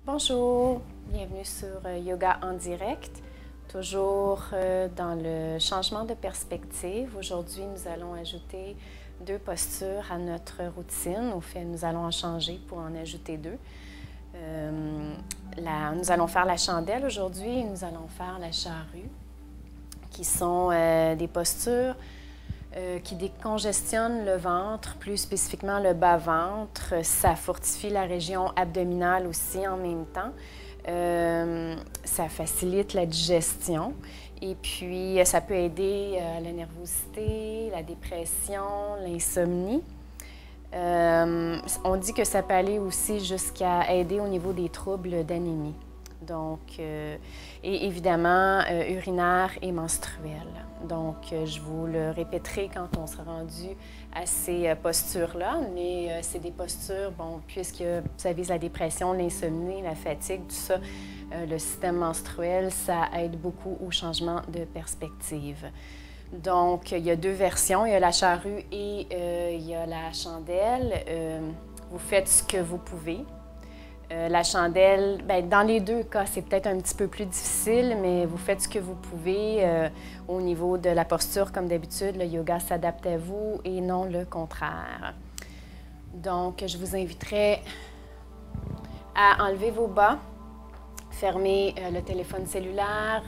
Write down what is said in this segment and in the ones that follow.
Bonjour, bienvenue sur Yoga en direct, toujours dans le changement de perspective. Aujourd'hui, nous allons ajouter 2 postures à notre routine. Au fait, nous allons en changer pour en ajouter 2. Nous allons faire la chandelle aujourd'hui et nous allons faire la charrue, qui sont des postures qui décongestionnent le ventre, plus spécifiquement le bas-ventre. Ça fortifie la région abdominale aussi en même temps. Ça facilite la digestion et puis ça peut aider à la nervosité, la dépression, l'insomnie. On dit que ça peut aller aussi jusqu'à aider au niveau des troubles d'anémie. Donc, et évidemment, urinaire et menstruel. Donc, je vous le répéterai quand on sera rendu à ces postures-là, mais c'est des postures, bon, puisque ça vise la dépression, l'insomnie, la fatigue, tout ça, le système menstruel, ça aide beaucoup au changement de perspective. Donc, il y a 2 versions, il y a la charrue et il y a la chandelle. Vous faites ce que vous pouvez. La chandelle, bien, dans les 2 cas, c'est peut-être un petit peu plus difficile, mais vous faites ce que vous pouvez au niveau de la posture. Comme d'habitude, le yoga s'adapte à vous et non le contraire. Donc, je vous inviterai à enlever vos bas, fermer le téléphone cellulaire,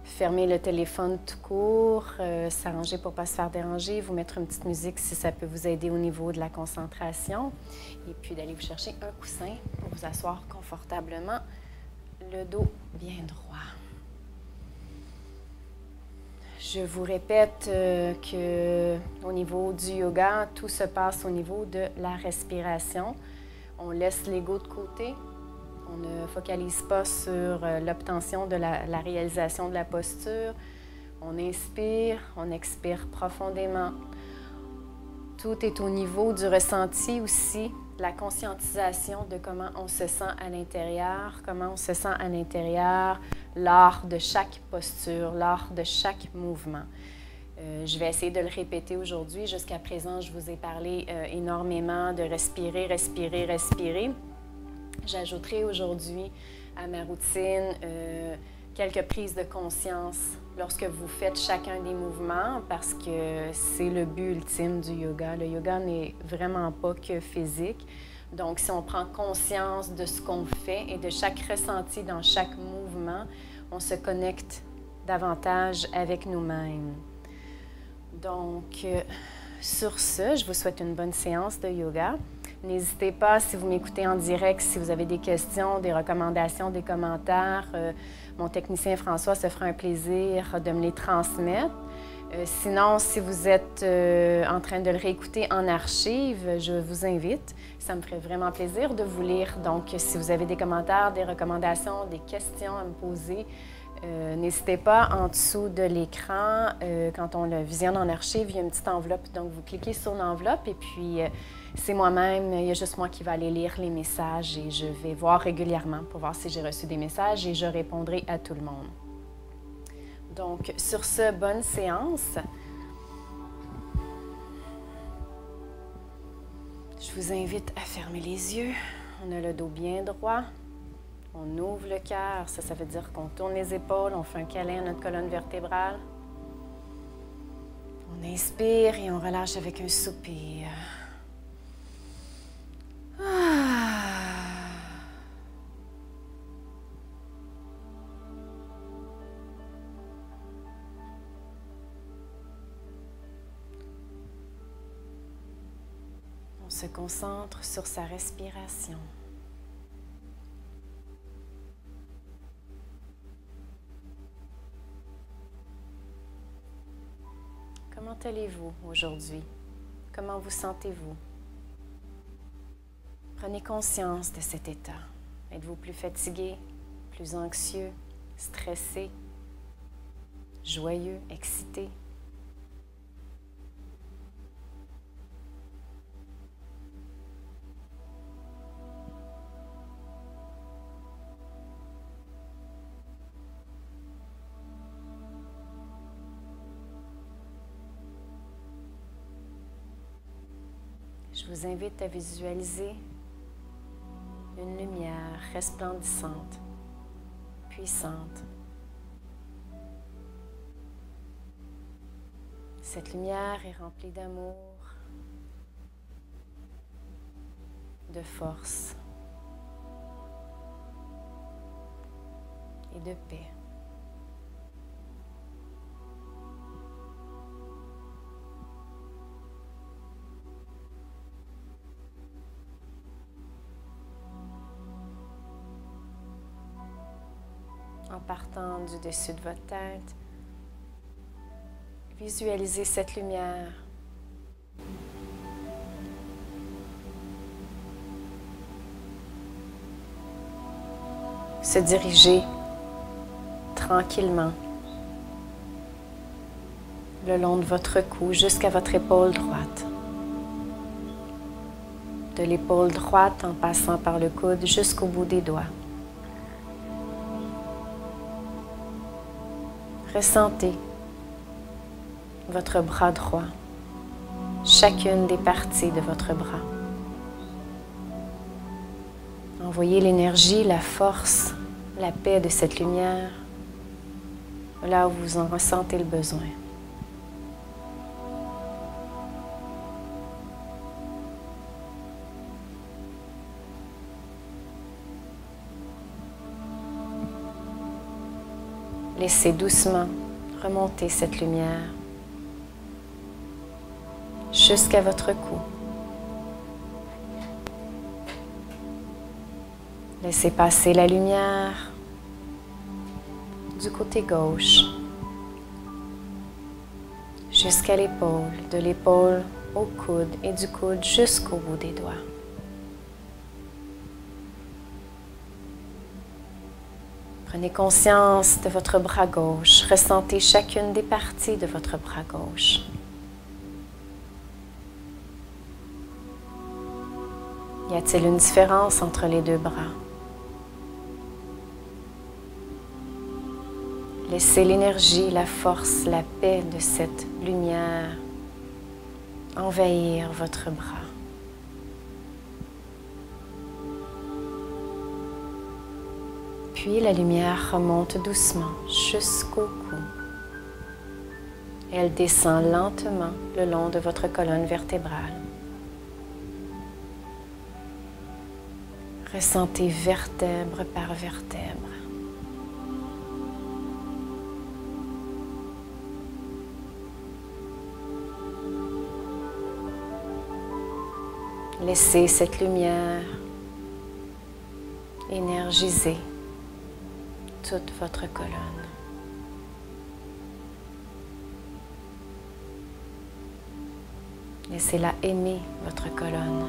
fermer le téléphone tout court, s'arranger pour ne pas se faire déranger, vous mettre une petite musique si ça peut vous aider au niveau de la concentration. Et puis d'aller vous chercher un coussin pour vous asseoir confortablement, le dos bien droit. Je vous répète qu'au niveau du yoga, tout se passe au niveau de la respiration. On laisse l'ego de côté. On ne focalise pas sur l'obtention de la réalisation de la posture. On inspire, on expire profondément. Tout est au niveau du ressenti aussi, la conscientisation de comment on se sent à l'intérieur, comment on se sent à l'intérieur lors de chaque posture, lors de chaque mouvement. Je vais essayer de le répéter aujourd'hui. Jusqu'à présent, je vous ai parlé énormément de respirer, respirer, respirer. J'ajouterai aujourd'hui à ma routine quelques prises de conscience lorsque vous faites chacun des mouvements parce que c'est le but ultime du yoga. Le yoga n'est vraiment pas que physique. Donc, si on prend conscience de ce qu'on fait et de chaque ressenti dans chaque mouvement, on se connecte davantage avec nous-mêmes. Donc, sur ce, je vous souhaite une bonne séance de yoga. N'hésitez pas, si vous m'écoutez en direct, si vous avez des questions, des recommandations, des commentaires, mon technicien François se fera un plaisir de me les transmettre. Sinon, si vous êtes en train de le réécouter en archive, je vous invite. Ça me ferait vraiment plaisir de vous lire. Donc, si vous avez des commentaires, des recommandations, des questions à me poser, n'hésitez pas en dessous de l'écran. Quand on le visionne en archive, il y a une petite enveloppe. Donc, vous cliquez sur l'enveloppe et puis c'est moi-même, il y a juste moi qui va aller lire les messages et je vais voir régulièrement pour voir si j'ai reçu des messages et je répondrai à tout le monde. Donc, sur ce, bonne séance. Je vous invite à fermer les yeux. On a le dos bien droit. On ouvre le cœur. Ça veut dire qu'on tourne les épaules, on fait un câlin à notre colonne vertébrale. On inspire et on relâche avec un soupir. On se concentre sur sa respiration. Comment allez-vous aujourd'hui? Comment vous sentez-vous? Prenez conscience de cet état. Êtes-vous plus fatigué, plus anxieux, stressé, joyeux, excité? Je vous invite à visualiser une lumière resplendissante, puissante. Cette lumière est remplie d'amour, de force et de paix. En partant du dessus de votre tête, visualisez cette lumière se diriger tranquillement le long de votre cou jusqu'à votre épaule droite. De l'épaule droite en passant par le coude jusqu'au bout des doigts. Ressentez votre bras droit, chacune des parties de votre bras. Envoyez l'énergie, la force, la paix de cette lumière là où vous en ressentez le besoin. Laissez doucement remonter cette lumière jusqu'à votre cou. Laissez passer la lumière du côté gauche jusqu'à l'épaule, de l'épaule au coude et du coude jusqu'au bout des doigts. Prenez conscience de votre bras gauche. Ressentez chacune des parties de votre bras gauche. Y a-t-il une différence entre les deux bras? Laissez l'énergie, la force, la paix de cette lumière envahir votre bras. Puis la lumière remonte doucement jusqu'au cou. Elle descend lentement le long de votre colonne vertébrale. Ressentez vertèbre par vertèbre. Laissez cette lumière énergiser toute votre colonne. Laissez-la aimer votre colonne.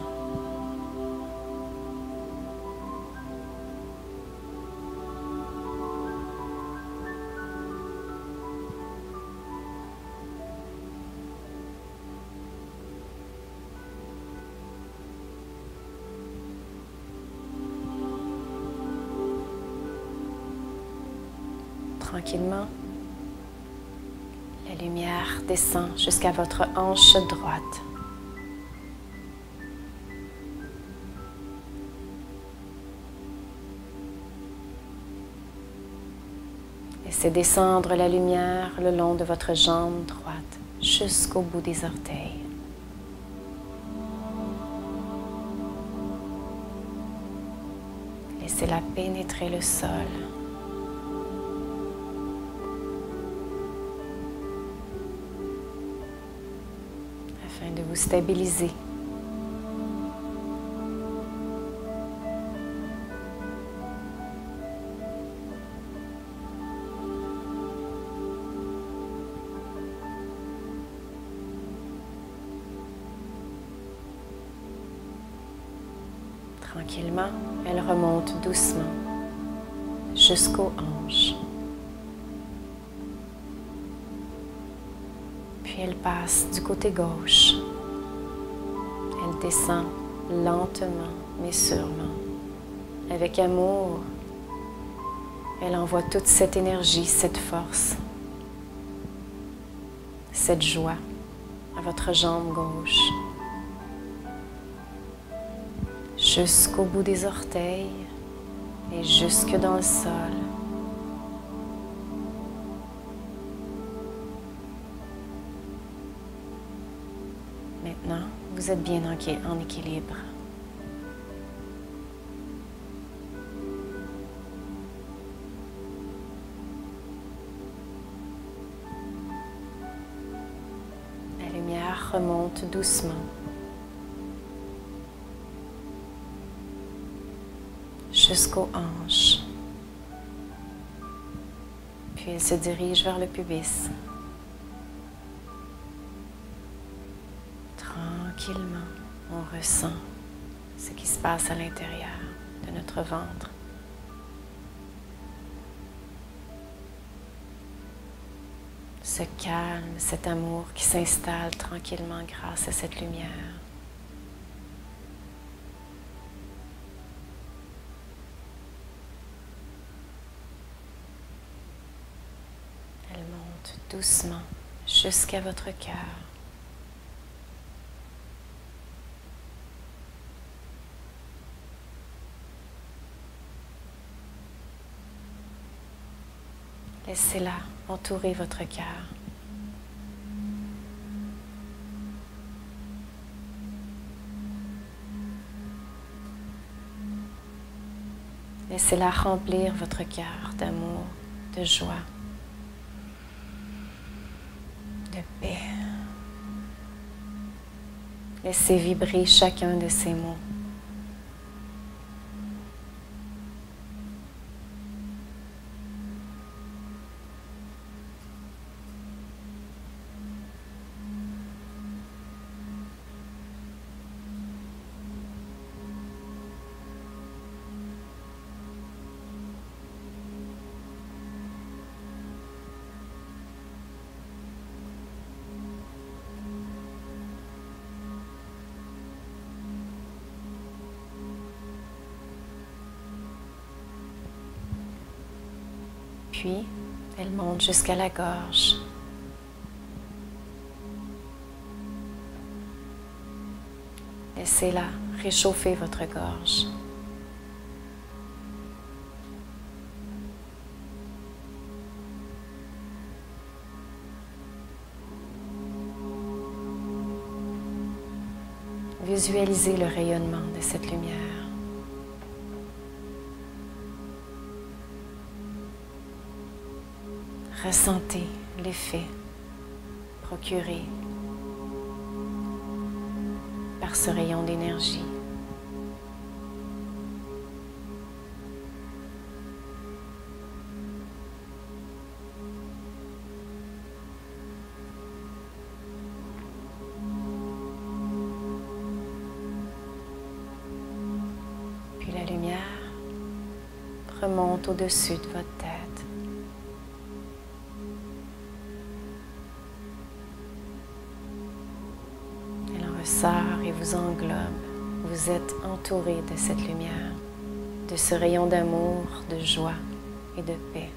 Tranquillement, la lumière descend jusqu'à votre hanche droite. Laissez descendre la lumière le long de votre jambe droite jusqu'au bout des orteils. Laissez-la pénétrer le sol. Afin de vous stabiliser. Tranquillement, elle remonte doucement jusqu'aux hanches. Puis elle passe du côté gauche. Elle descend lentement mais sûrement. Avec amour, elle envoie toute cette énergie, cette force, cette joie à votre jambe gauche. Jusqu'au bout des orteils, et jusque dans le sol. Maintenant, vous êtes bien en équilibre. La lumière remonte doucement jusqu'aux hanches. Puis elle se dirige vers le pubis. Tranquillement, on ressent ce qui se passe à l'intérieur de notre ventre. Ce calme, cet amour qui s'installe tranquillement grâce à cette lumière. Elle monte doucement jusqu'à votre cœur. Laissez-la entourer votre cœur. Laissez-la remplir votre cœur d'amour, de joie, de paix. Laissez vibrer chacun de ces mots. Puis, elle monte jusqu'à la gorge. Laissez-la réchauffer votre gorge. Visualisez le rayonnement de cette lumière. Ressentez l'effet procuré par ce rayon d'énergie. Puis la lumière remonte au-dessus de votre tête. Sort et vous englobe. Vous êtes entouré de cette lumière, de ce rayon d'amour, de joie et de paix.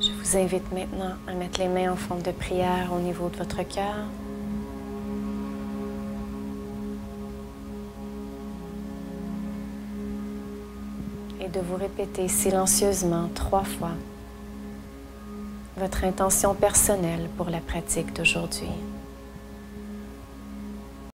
Je vous invite maintenant à mettre les mains en forme de prière au niveau de votre cœur. Et de vous répéter silencieusement 3 fois votre intention personnelle pour la pratique d'aujourd'hui.